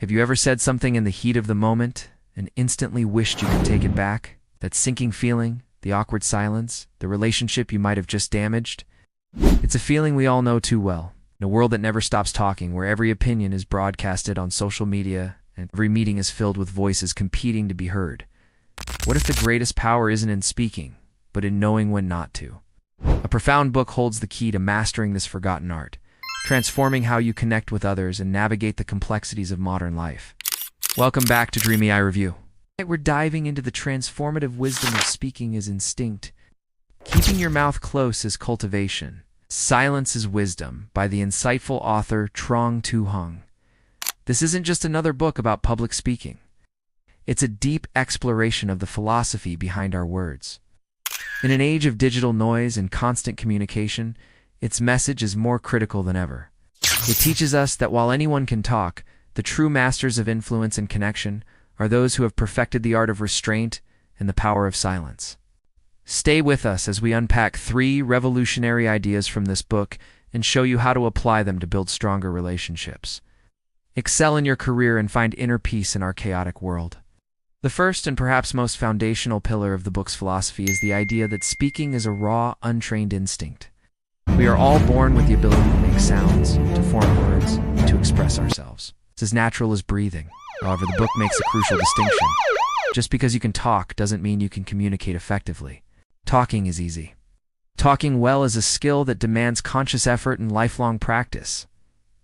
Have you ever said something in the heat of the moment and instantly wished you could take it back? That sinking feeling, the awkward silence, the relationship you might have just damaged? It's a feeling we all know too well. In a world that never stops talking, where every opinion is broadcasted on social media and every meeting is filled with voices competing to be heard. What if the greatest power isn't in speaking, but in knowing when not to? A profound book holds the key to mastering this forgotten art, transforming how you connect with others and navigate the complexities of modern life. Welcome back to DreamAIReview. We're diving into the transformative wisdom of speaking as instinct. Keeping your mouth close is cultivation. Silence is wisdom, by the insightful author Truong Tieu Hang. This isn't just another book about public speaking. It's a deep exploration of the philosophy behind our words. In an age of digital noise and constant communication, its message is more critical than ever. It teaches us that while anyone can talk, the true masters of influence and connection are those who have perfected the art of restraint and the power of silence. Stay with us as we unpack 3 revolutionary ideas from this book and show you how to apply them to build stronger relationships. Excel in your career and find inner peace in our chaotic world. The first and perhaps most foundational pillar of the book's philosophy is the idea that speaking is a raw, untrained instinct. We are all born with the ability to make sounds, to form words, and to express ourselves. It's as natural as breathing. However, the book makes a crucial distinction. Just because you can talk doesn't mean you can communicate effectively. Talking is easy. Talking well is a skill that demands conscious effort and lifelong practice.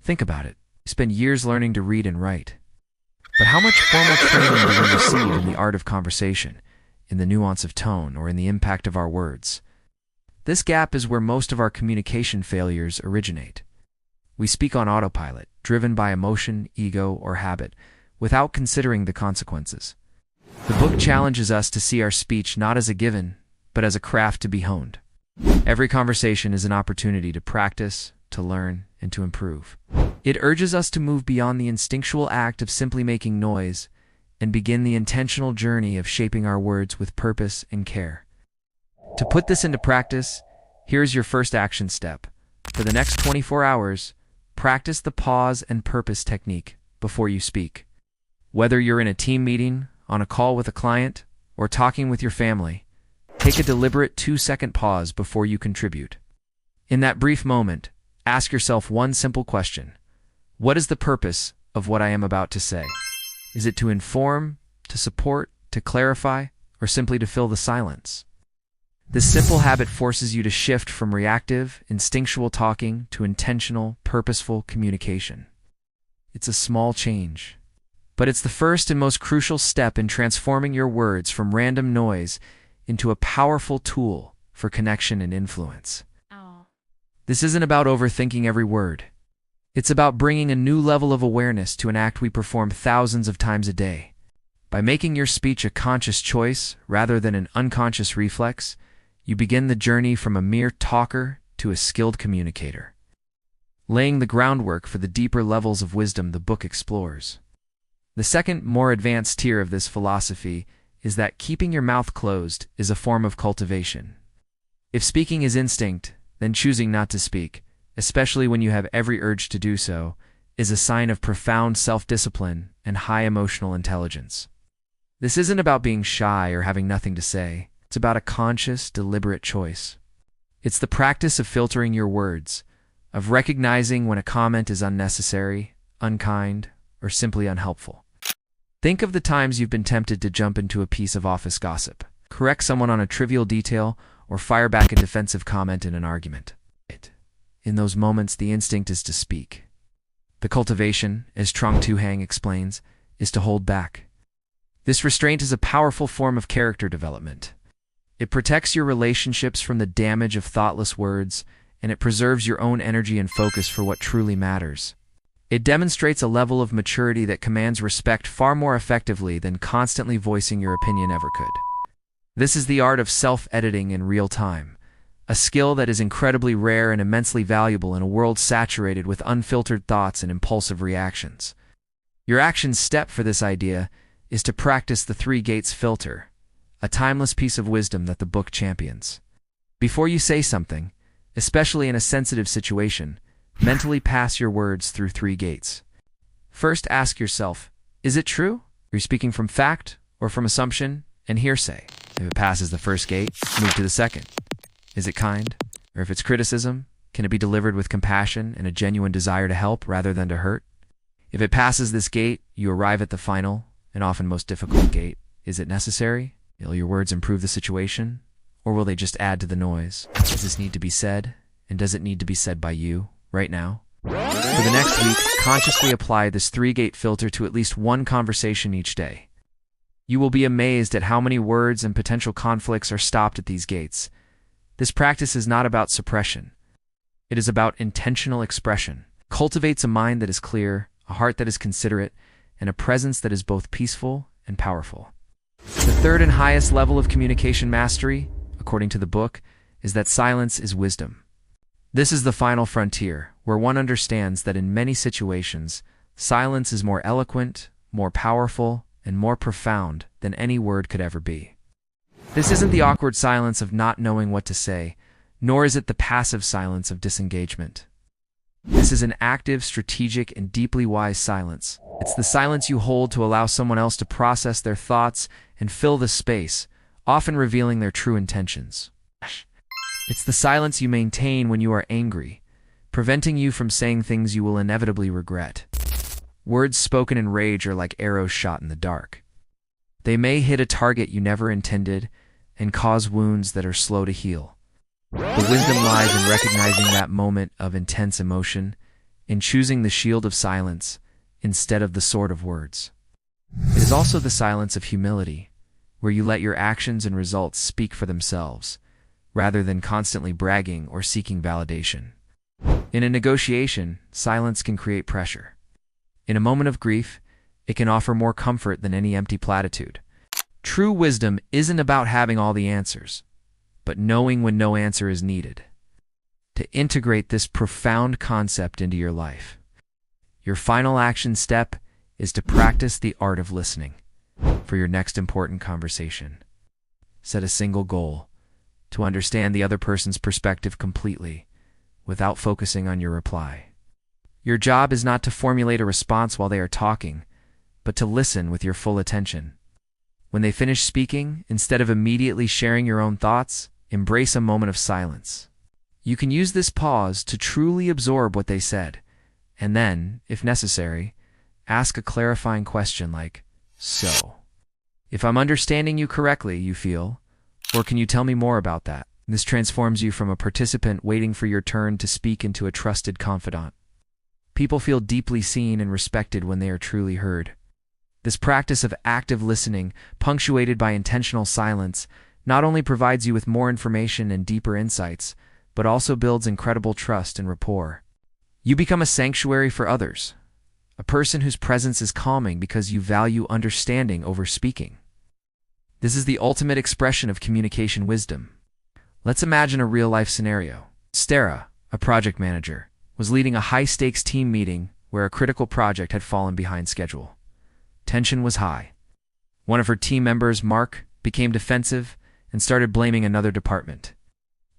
Think about it. You spend years learning to read and write. But how much formal training do we receive in the art of conversation, in the nuance of tone, or in the impact of our words? This gap is where most of our communication failures originate. We speak on autopilot, driven by emotion, ego, or habit, without considering the consequences. The book challenges us to see our speech not as a given, but as a craft to be honed. Every conversation is an opportunity to practice, to learn, and to improve. It urges us to move beyond the instinctual act of simply making noise and begin the intentional journey of shaping our words with purpose and care. To put this into practice, here's your first action step. For the next 24 hours, practice the pause and purpose technique before you speak. Whether you're in a team meeting, on a call with a client, or talking with your family, take a deliberate 2-second pause before you contribute. In that brief moment, ask yourself one simple question. What is the purpose of what I am about to say? Is it to inform, to support, to clarify, or simply to fill the silence? This simple habit forces you to shift from reactive, instinctual talking to intentional, purposeful communication. It's a small change, but it's the first and most crucial step in transforming your words from random noise into a powerful tool for connection and influence. This isn't about overthinking every word. It's about bringing a new level of awareness to an act we perform thousands of times a day. By making your speech a conscious choice rather than an unconscious reflex, you begin the journey from a mere talker to a skilled communicator, laying the groundwork for the deeper levels of wisdom the book explores. The second, more advanced tier of this philosophy is that keeping your mouth closed is a form of cultivation. If speaking is instinct, then choosing not to speak, especially when you have every urge to do so, is a sign of profound self-discipline and high emotional intelligence. This isn't about being shy or having nothing to say. It's about a conscious, deliberate choice. It's the practice of filtering your words, of recognizing when a comment is unnecessary, unkind, or simply unhelpful. Think of the times you've been tempted to jump into a piece of office gossip, correct someone on a trivial detail, or fire back a defensive comment in an argument. In those moments, the instinct is to speak. The cultivation, as Truong Tieu Hang explains, is to hold back. This restraint is a powerful form of character development. It protects your relationships from the damage of thoughtless words, and it preserves your own energy and focus for what truly matters. It demonstrates a level of maturity that commands respect far more effectively than constantly voicing your opinion ever could. This is the art of self-editing in real time, a skill that is incredibly rare and immensely valuable in a world saturated with unfiltered thoughts and impulsive reactions. Your action step for this idea is to practice the 3 gates filter, a timeless piece of wisdom that the book champions. Before you say something, especially in a sensitive situation, mentally pass your words through 3 gates. First, ask yourself, Is it true? Are you speaking from fact or from assumption and hearsay? If it passes the first gate, move to the second. Is it kind? Or if it's criticism, can it be delivered with compassion and a genuine desire to help rather than to hurt? If it passes this gate, you arrive at the final and often most difficult gate. Is it necessary? Will your words improve the situation? Or will they just add to the noise? Does this need to be said? And does it need to be said by you, right now? For the next week, consciously apply this 3-gate filter to at least one conversation each day. You will be amazed at how many words and potential conflicts are stopped at these gates. This practice is not about suppression. It is about intentional expression. It cultivates a mind that is clear, a heart that is considerate, and a presence that is both peaceful and powerful. The third and highest level of communication mastery, according to the book, is that silence is wisdom. This is the final frontier, where one understands that in many situations, silence is more eloquent, more powerful, and more profound than any word could ever be. This isn't the awkward silence of not knowing what to say, nor is it the passive silence of disengagement. This is an active, strategic, and deeply wise silence. It's the silence you hold to allow someone else to process their thoughts and fill the space, often revealing their true intentions. It's the silence you maintain when you are angry, preventing you from saying things you will inevitably regret. Words spoken in rage are like arrows shot in the dark. They may hit a target you never intended and cause wounds that are slow to heal. The wisdom lies in recognizing that moment of intense emotion, in choosing the shield of silence instead of the sword of words. It is also the silence of humility, where you let your actions and results speak for themselves, rather than constantly bragging or seeking validation. In a negotiation, silence can create pressure. In a moment of grief, it can offer more comfort than any empty platitude. True wisdom isn't about having all the answers, but knowing when no answer is needed. To integrate this profound concept into your life, your final action step is to practice the art of listening for your next important conversation. Set a single goal: to understand the other person's perspective completely, without focusing on your reply. Your job is not to formulate a response while they are talking, but to listen with your full attention. When they finish speaking, instead of immediately sharing your own thoughts, embrace a moment of silence. You can use this pause to truly absorb what they said, and then, if necessary, ask a clarifying question like, "So, if I'm understanding you correctly, you feel, or can you tell me more about that?" This transforms you from a participant waiting for your turn to speak into a trusted confidant. People feel deeply seen and respected when they are truly heard. This practice of active listening, punctuated by intentional silence, not only provides you with more information and deeper insights, but also builds incredible trust and rapport. You become a sanctuary for others, a person whose presence is calming because you value understanding over speaking. This is the ultimate expression of communication wisdom. Let's imagine a real-life scenario. Stara, a project manager, was leading a high-stakes team meeting where a critical project had fallen behind schedule. Tension was high. One of her team members, Mark, became defensive and started blaming another department.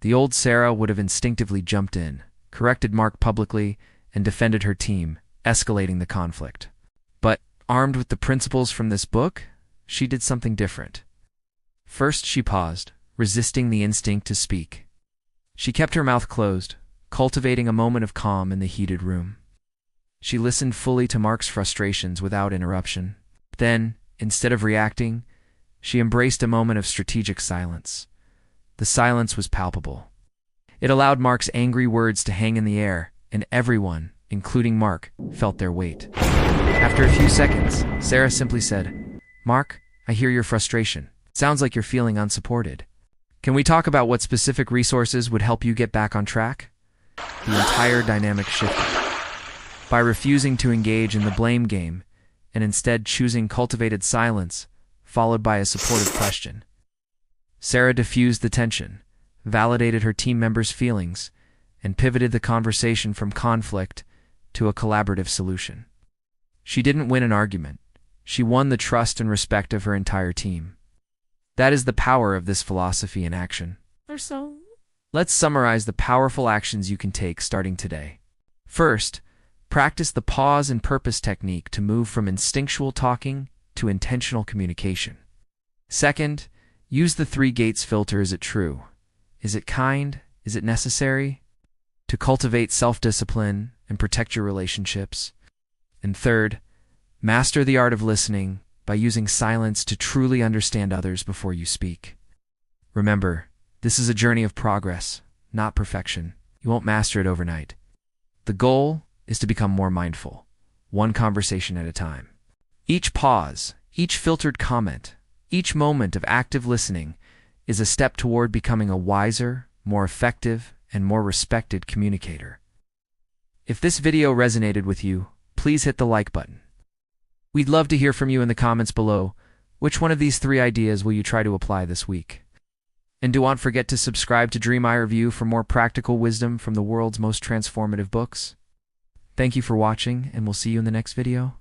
The old Sarah would have instinctively jumped in, corrected Mark publicly, and defended her team, escalating the conflict. But, armed with the principles from this book, she did something different. First, she paused, resisting the instinct to speak. She kept her mouth closed, cultivating a moment of calm in the heated room. She listened fully to Mark's frustrations without interruption. Then, instead of reacting, she embraced a moment of strategic silence. The silence was palpable. It allowed Mark's angry words to hang in the air, and everyone, including Mark, felt their weight. After a few seconds, Sarah simply said, "Mark, I hear your frustration. It sounds like you're feeling unsupported. Can we talk about what specific resources would help you get back on track?" The entire dynamic shifted. By refusing to engage in the blame game, and instead choosing cultivated silence, followed by a supportive question, Sarah diffused the tension, validated her team members' feelings, and pivoted the conversation from conflict to a collaborative solution. She didn't win an argument. She won the trust and respect of her entire team. That is the power of this philosophy in action. Let's summarize the powerful actions you can take starting today. First, Practice the pause and purpose technique to move from instinctual talking to intentional communication. Second, use the 3 gates filter. Is it true? Is it kind? Is it necessary? To cultivate self-discipline and protect your relationships. And third, master the art of listening by using silence to truly understand others before you speak. Remember, this is a journey of progress, not perfection. You won't master it overnight. The goal is to become more mindful, one conversation at a time. Each pause, each filtered comment, each moment of active listening is a step toward becoming a wiser, more effective, and more respected communicator. If this video resonated with you, please hit the like button. We'd love to hear from you in the comments below. Which one of these 3 ideas will you try to apply this week? And do not forget to subscribe to DreamAIReview for more practical wisdom from the world's most transformative books. Thank you for watching, and we'll see you in the next video.